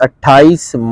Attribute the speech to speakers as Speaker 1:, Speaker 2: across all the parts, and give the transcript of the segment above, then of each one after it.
Speaker 1: 28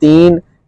Speaker 1: 3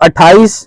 Speaker 1: 28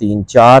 Speaker 1: 3 4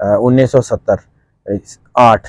Speaker 1: 1970 8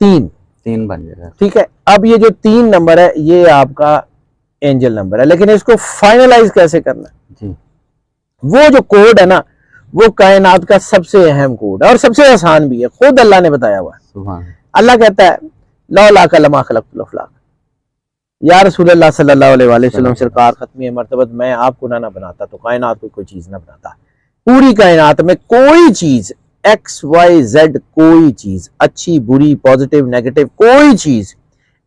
Speaker 1: 3
Speaker 2: 3 बन जाएगा।
Speaker 1: ठीक है, अब ये जो 3 नंबर है ये आपका एंजल नंबर है, लेकिन इसको फाइनलाइज कैसे करना है?
Speaker 2: जी
Speaker 1: वो जो कोड है ना, वो कायनात का सबसे अहम कोड है और सबसे आसान भी है, खुद अल्लाह ने बताया हुआ है।
Speaker 2: सुभान
Speaker 1: अल्लाह कहता है लौ ला कलमा खलक़तुल अफ़लाक, या रसूलुल्लाह सल्लल्लाहु अलैहि वसल्लम सरकार खत्मी मर्तबत मैं आपको ना बनाता तो कायनात को कोई चीज ना बनाता। पूरी कायनात में कोई चीज XYZ, कोई चीज अच्छी बुरी पॉजिटिव नेगेटिव कोई चीज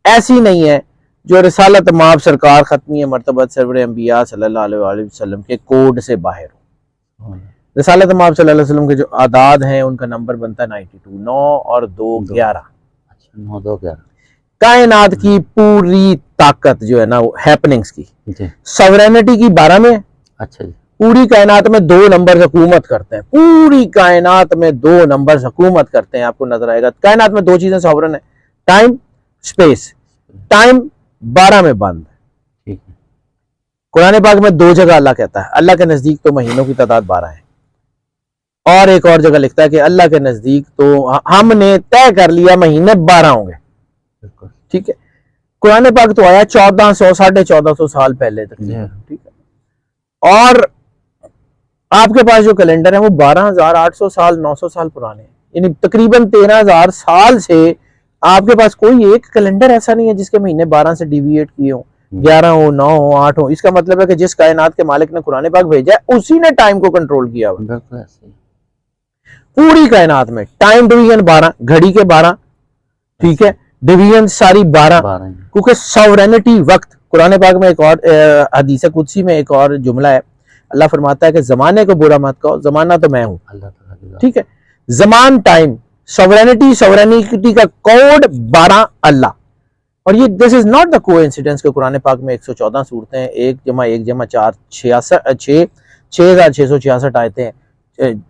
Speaker 1: ऐसी नहीं है जो रिसालत माब सरकार खत्मी मर्तबत सरवर अंबिया सल्लल्लाहु अलैहि वसल्लम के कोड से बाहर हो। रिसालत माब सल्लल्लाहु अलैहि वसल्लम के जो आदाद हैं उनका नंबर बनता है 92, 9 और 2 11।
Speaker 2: अच्छा 9 2 11।
Speaker 1: कायनात की पूरी ताकत जो है ना वो हैपनिंग्स की
Speaker 2: जी
Speaker 1: सॉवरेनिटी की 12 में है।
Speaker 2: अच्छा जी
Speaker 1: पूरी कायनात में 2 नंबर हुकूमत करते हैं, पूरी कायनात में 2 नंबर हुकूमत करते हैं। आपको नजर आएगा कायनात में 2 चीजें सॉवरन है, टाइम स्पेस। टाइम 12 में बंद है।
Speaker 2: ठीक है।
Speaker 1: कुरान पाक में 2 जगह अल्लाह कहता है अल्लाह के नजदीक तो महीनों की तादाद 12 है, और एक और जगह लिखता है कि अल्लाह के नजदीक तो हमने तय कर लिया महीने 12 होंगे।
Speaker 2: बिल्कुल
Speaker 1: ठीक है, कुरान पाक तो आया 1400 1450 साल पहले तक। ठीक है, और आपके पास जो कैलेंडर है वो 12,800 साल 900 साल पुराने हैं, यानी तकरीबन 13,000 साल से आपके पास कोई एक कैलेंडर ऐसा नहीं है जिसके महीने 12 से डिविएट किए हो, 11 हो 9 हो 8 हो। इसका मतलब है कि जिस कायनात के मालिक ने कुरान पाक भेजा है उसी ने टाइम को कंट्रोल किया हुआ।
Speaker 2: बिल्कुल ऐसे ही।
Speaker 1: पूरी कायनात में टाइम डिवीजन 12, घड़ी के 12, ठीक है, डिवीजन सारी 12, क्योंकि सॉवरेनिटी वक्त। कुरान पाक में एक और हदीस कुदसी में एक और जुमला है, अल्लाह फरमाता है कि जमाने को बुरा मत कहो, जमाना तो मैं हूं। ठीक है, जमान टाइम सॉवरेनिटी, सॉवरेनिटी का कोड 12 अल्लाह। और ये this is not the coincidence के कुरान पाक में 114 सूरतें हैं, 1 + 1 + 4 6666 आयतें हैं,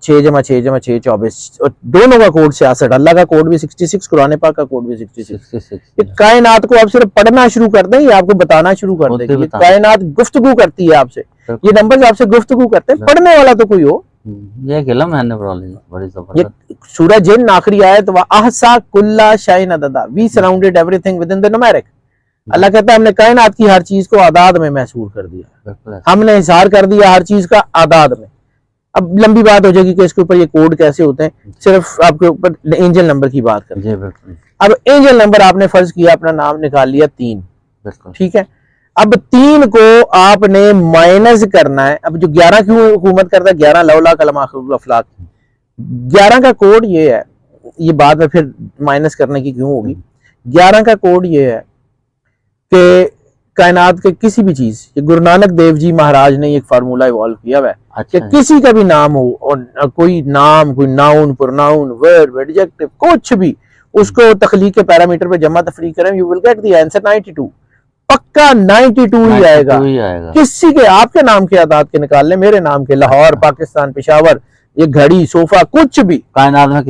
Speaker 1: 6 + 6 + 6 24, और दोनों का कोड 66, अल्लाह का कोड भी 66, कुरान पाक का कोड भी 66। ये कायनात को आप सिर्फ पढ़ना शुरू कर दें, ये आपको बताना शुरू कर दें। कायनात गुफ्तगू करती है आपसे, ये नंबर्स आपसे गुफ्तगू करते हैं, पढ़ने वाला तो कोई हो।
Speaker 2: ये इल्म है बड़ी जबरदस्त।
Speaker 1: सूरह जिन आखिरी आयत व अहसा कुल्ला शैइन अददा, we surrounded everything with in the numeric. Allah कहता है हमने कायनात की हर चीज को आदाद में महसूर कर दिया, हमने हिसार कर दिया हर चीज का आदाद में। अब लंबी बात हो जाएगी कि इसके ऊपर ये कोड कैसे होते हैं, सिर्फ आपके ऊपर एंजल नंबर की बात करें। अब एंजल नंबर आपने फर्ज किया, अपना नाम निकाल लिया 3, ठीक है। अब 3 को आपने माइनस करना है। अब जो 11 क्यों हुकूमत करता है, 11 लौला कलमा अफलाक, 11 का कोड ये है, ये बाद में फिर माइनस करने की क्यों होगी। 11 का कोड ये है कि कायनात के किसी भी चीज, गुरु नानक देव जी महाराज ने एक फार्मूला इवॉल्व किया हुआ है। अच्छा, कि किसी का भी नाम हो, और कोई नाम, कोई नाउन, प्रोनाउन, वर्ब, एडजेक्टिव, कुछ भी, उसको तखलीक के पैरामीटर पे जमा तफरीक करें, you will get the answer 92। पक्का 92 ही आएगा। किसी के, आपके नाम के आदाद के निकाल लें, मेरे नाम के, लाहौर, पाकिस्तान, पेशावर, ये घड़ी, सोफा, कुछ भी कायनात में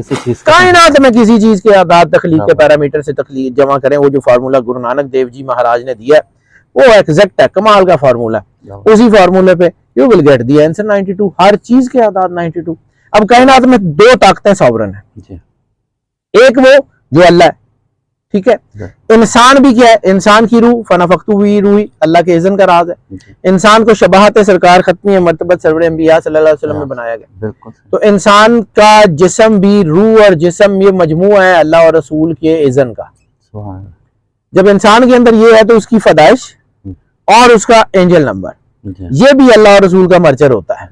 Speaker 1: किसी चीज के आदाद तखलीक के पैरामीटर से तखलीक जमा करें। वो जो फार्मूला गुरु नानक देव जी महाराज ने दिया है वो एग्जैक्ट है, कमाल का फार्मूला। उसी फार्मूले पे you will get the answer 92, हर चीज के आदाद 92। अब कायनात में 2 ताकतें सॉवरन है, एक वो जो अल्लाह है, ठीक है। इंसान भी क्या है, इंसान की रूह, फनाफख्तु भी रूही, अल्लाह के इज़्न का राज है। इंसान को शबाहत सरकार खत्मी मर्तबत सरवर अंबिया सल्लल्लाहु अलैहि वसल्लम में बनाया गया। तो इंसान का जिस्म भी, रूह और जिस्म, ये मजमूआ है अल्लाह और रसूल के इज़्न का। जब इंसान के अंदर ये है तो उसकी फदाइश और उसका एंजल नंबर, ये भी अल्लाह और रसूल का मर्जर होता है।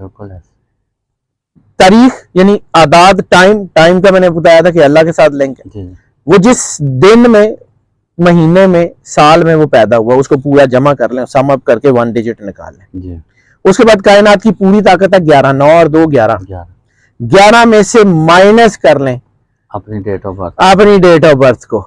Speaker 1: तारीख यानी आदाद, टाइम का मैंने बताया था कि अल्लाह के साथ लिंक है। वो जिस दिन में, महीने में, साल में वो पैदा हुआ, उसको पूरा जमा कर लें, सम अप करके 1 डिजिट निकाल लें। उसके बाद कायनात की पूरी ताकत है 11, 9 और 2 11। 11 में से माइनस कर लें अपनी डेट ऑफ बर्थ को,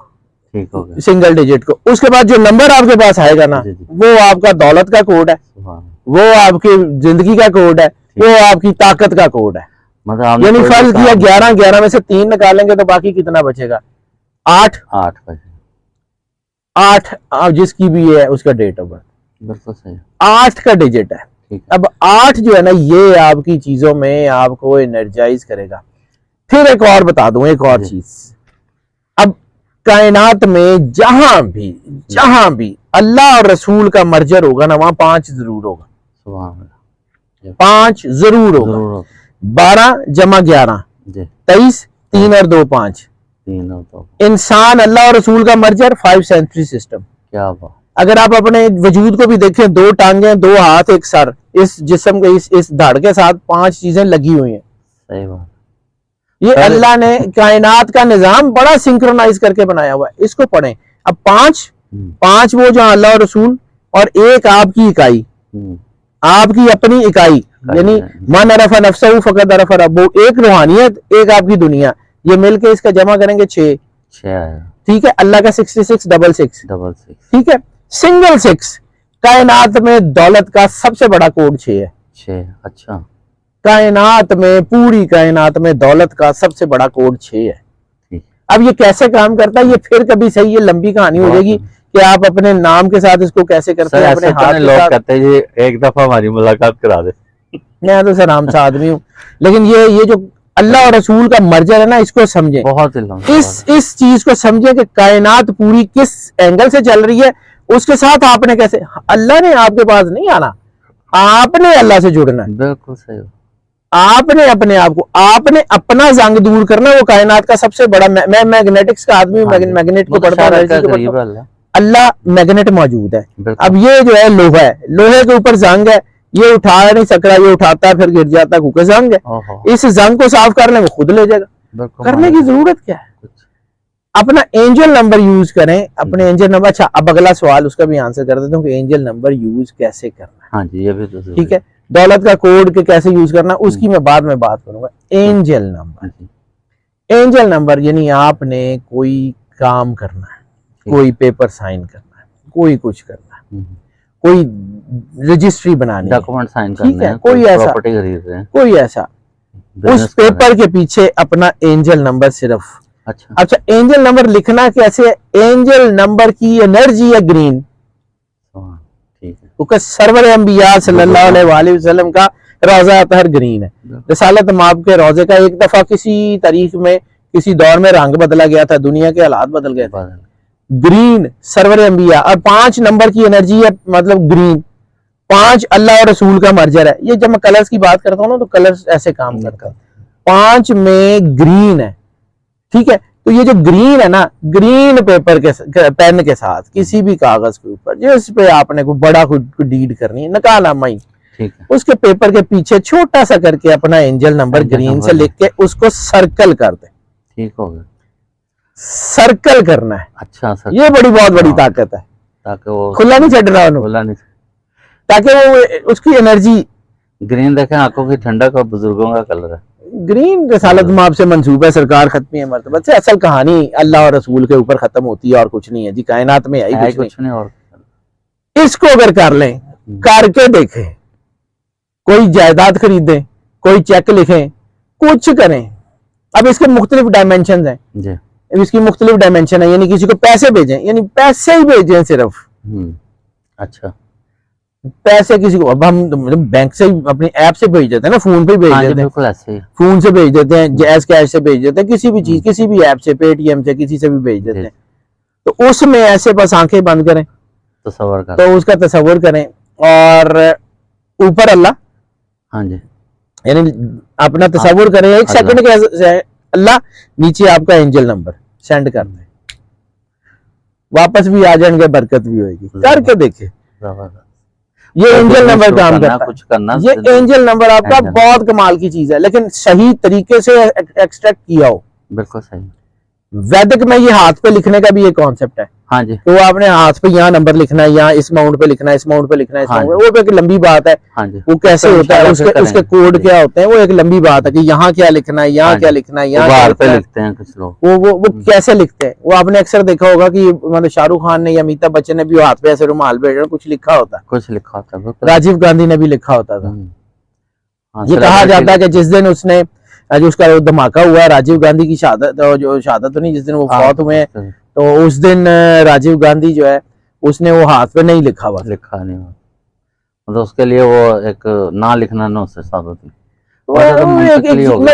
Speaker 1: ठीक हो गया, सिंगल डिजिट को। उसके बाद जो नंबर आपके पास आएगा ना, वो आपका दौलत का कोड है, वो आपकी जिंदगी का कोड है, वो आपकी ताकत का कोड है। मतलब यानी फर्ज किया 11 में से 3 निकालेंगे तो बाकी कितना बचेगा, 8। जिसकी भी है उसका डेट ऑफ बर्थ 8 का डिजिट है। अब 8 जो है ना, ये आपकी चीजों में आपको एनर्जाइज करेगा। फिर एक और बता दूं, एक और चीज, अब कायनात में जहां भी अल्लाह और रसूल का मर्जर होगा ना, वहां 5 जरूर होगा,
Speaker 2: सुभान अल्लाह,
Speaker 1: 5 जरूर होगा।
Speaker 2: जरूर होगा।
Speaker 1: 12 जमा 11
Speaker 2: जी,
Speaker 1: 23, 3 और 2 5।
Speaker 2: 3 और 2,
Speaker 1: इंसान अल्लाह और रसूल का मर्जर 5 सेंचुरी सिस्टम।
Speaker 2: क्या बात।
Speaker 1: अगर आप अपने वजूद को भी देखें, 2 टांगे, 2 हाथ, 1 सर, इस जिस्म के इस धड़ के साथ 5 चीजें लगी हुई हैं।
Speaker 2: सही बात।
Speaker 1: ये अल्लाह ने कायनात का निजाम बड़ा सिंक्रोनाइज करके बनाया हुआ है। इसको पढ़ें। अब 5 वो जहां अल्लाह और रसूल, और 1 आपकी इकाई, आपकी अपनी इकाई, यानी मन अरफा नफ्सहू फकद अरफा रब्बहू, 1 रूहानियत, 1 आपकी दुनिया, ये मिलके इसका जमा करेंगे 6। ठीक है। अल्लाह का 66 ठीक है। सिंगल 6 कायनात में दौलत का सबसे बड़ा कोड 6 है।
Speaker 2: 6, अच्छा।
Speaker 1: कायनात में, पूरी कायनात में दौलत का सबसे बड़ा कोड 6 है।
Speaker 2: ठीक।
Speaker 1: अब ये कैसे काम करता है, ये फिर कभी सही, ये लंबी कहानी हो जाएगी कि आप अपने नाम के साथ इसको कैसे करते हैं, अपने हाथ के
Speaker 2: लोग
Speaker 1: साथ।
Speaker 2: कहते हैं जी एक दफा हमारी मुलाकात करा दे।
Speaker 1: मैं तो सर आम सा आदमी हूँ, लेकिन ये जो अल्लाह और रसूल का मर्जर है ना, इसको समझें।
Speaker 2: बहुत
Speaker 1: इस चीज को समझें कि कायनात पूरी किस एंगल से चल रही है, उसके साथ आपने कैसे, अल्लाह ने आपके पास नहीं आना, आपने अल्लाह से जुड़ना है।
Speaker 2: बिल्कुल सही।
Speaker 1: आपने अपने आप को, आपने अपना जंग दूर करना। वो कायनात का सबसे बड़ा, मैं मैग्नेटिक्स का आदमी हूँ, मैग्नेट को पढ़ता हूँ। अल्लाह मैग्नेट मौजूद है। अब ये जो है लोहा है, लोहे के ऊपर जंग है, ये उठा नहीं सक रहा, ये उठाता है फिर गिर जाता है, क्योंकि जंग है। इस जंग को साफ करने में खुद ले जाएगा, करने की जरूरत क्या है। अपना एंजल नंबर यूज करें, अपने एंजल नंबर। अच्छा, अब अगला सवाल उसका भी आंसर कर देता हूँ कि एंजल नंबर यूज कैसे करना है।
Speaker 2: हाँ जी, ये भी तो
Speaker 1: ठीक है। दौलत का कोड के कैसे यूज करना, उसकी मैं बाद में बात करूंगा। एंजल नंबर, एंजल नंबर यानी आपने कोई काम करना है, कोई पेपर साइन करना है, कोई कुछ करना है, कोई रजिस्ट्री बनानी है,
Speaker 2: डॉक्यूमेंट साइन करना है,
Speaker 1: कोई ऐसा
Speaker 2: प्रॉपर्टी खरीद रहे हैं,
Speaker 1: कोई ऐसा, उस पेपर के पीछे अपना एंजल नंबर सिर्फ। अच्छा, एंजल नंबर लिखना कैसे है? एंजल नंबर की एनर्जी है ग्रीन, क्योंकि सरवर अंबिया सल्लल्लाहु अलैहि वसल्लम का रोजा अतहर ग्रीन है। रिसालत माब के रोजे का एक दफा किसी तारीख में, किसी दौर में रंग बदला गया था, दुनिया के हालात बदल गए थे। ग्रीन सरवर अंबिया, और 5 नंबर की एनर्जी है, मतलब ग्रीन। 5 अल्लाह और रसूल का मर्जर है। ये जब मैं कलर्स की बात करता हूँ ना, तो कलर्स ऐसे काम करता है। 5 में ग्रीन है, ठीक है। तो ये जो ग्रीन है ना, ग्रीन पेपर के पेन के साथ किसी भी कागज के ऊपर जिस पे आपने कोई बड़ा कोई डीड करनी है, नकानामा ही, उसके पेपर के पीछे छोटा सा करके अपना एंजल नंबर ग्रीन से लिख के उसको सर्कल कर दे।
Speaker 2: ठीक हो गया,
Speaker 1: सर्कल करना है।
Speaker 2: अच्छा,
Speaker 1: ये बहुत बड़ी ताकत है,
Speaker 2: ताकि वो
Speaker 1: खुला नहीं छड़ रहा,
Speaker 2: खुला नहीं,
Speaker 1: ताकि वो उसकी एनर्जी।
Speaker 2: ग्रीन देखें, आंखों की ठंडक और बुजुर्गों का कलर है।
Speaker 1: ग्रीन रिसालत माब से मंसूब है, सरकार खत्मी है मर्तबा से। असल कहानी अल्लाह और रसूल के ऊपर खत्म होती है और कुछ नहीं है जी, कायनात में है कुछ नहीं और। इसको अगर कर लें, करके देखें, कोई जायदाद खरीदें, कोई चेक लिखें, कुछ करें। अब इसके मुख्तलिफ डायमेंशन हैं जी, इसकी मुख्तलिफ डायमेंशन है। यानी किसी को पैसे भेजें, यानी पैसे ही भेजें सिर्फ।
Speaker 2: अच्छा,
Speaker 1: पैसे किसी को, अब हम बैंक से अपनी ऐप से भेज देते हैं ना, फोन पे भेज देते हैं,
Speaker 2: ऐसे
Speaker 1: फोन से भेज देते हैं, जैज कैश से भेज देते हैं, किसी भी चीज, किसी भी ऐप से, पेटीएम से, किसी से भी भेज देते हैं। तो उसमें ऐसे बस आंखें बंद करें,
Speaker 2: तसव्वुर करें,
Speaker 1: तो उसका तसव्वुर करें, और ऊपर अल्लाह,
Speaker 2: हाँ जी,
Speaker 1: यानी अपना तसव्वुर करें 1 सेकंड के अल्लाह, नीचे आपका एंजल नंबर सेंड कर दें, वापस भी आ जाएंगे, बरकत भी होगी। करके देखे, ये एंजल नंबर काम करता है, कुछ करना। ये एंजल नंबर आपका बहुत कमाल की चीज है, लेकिन सही तरीके से एक्सट्रैक्ट किया हो। बिल्कुल सही। वैदिक में ये हाथ पे लिखने का भी एक कॉन्सेप्ट है। हाँ जी, तो आपने हाथ पे यहाँ नंबर लिखना है, यहाँ इस माउंट पे लिखना है, इस माउंट पे लिखना है, इस माउंट पे, वो एक लंबी बात है। हाँ जी, वो कैसे होता है, उसके कोड क्या होते हैं, वो एक लंबी बात है कि यहाँ क्या लिखना है, यहाँ क्या लिखना है, यहाँ पे लिखते हैं कुछ लोग, वो कैसे लिखते हैं। वो आपने अक्सर देखा होगा कि मतलब शाहरुख खान ने या अमिताभ बच्चन ने भी हाथ पे ऐसे रुमाल पे कुछ लिखा होता है, कुछ लिखा होता है। राजीव गांधी ने भी लिखा होता था। ये कहा जाता है कि जिस दिन उसने, जो उसका धमाका हुआ, राजीव गांधी की शहादत, जो शहादत तो नहीं, जिस दिन वो फौत हुए, तो उस दिन राजीव गांधी जो है, उसने वो हाथ पे नहीं लिखा हुआ, लिखा नहीं हुआ, मतलब उसके लिए वो एक ना लिखना ना उससे साबित होती।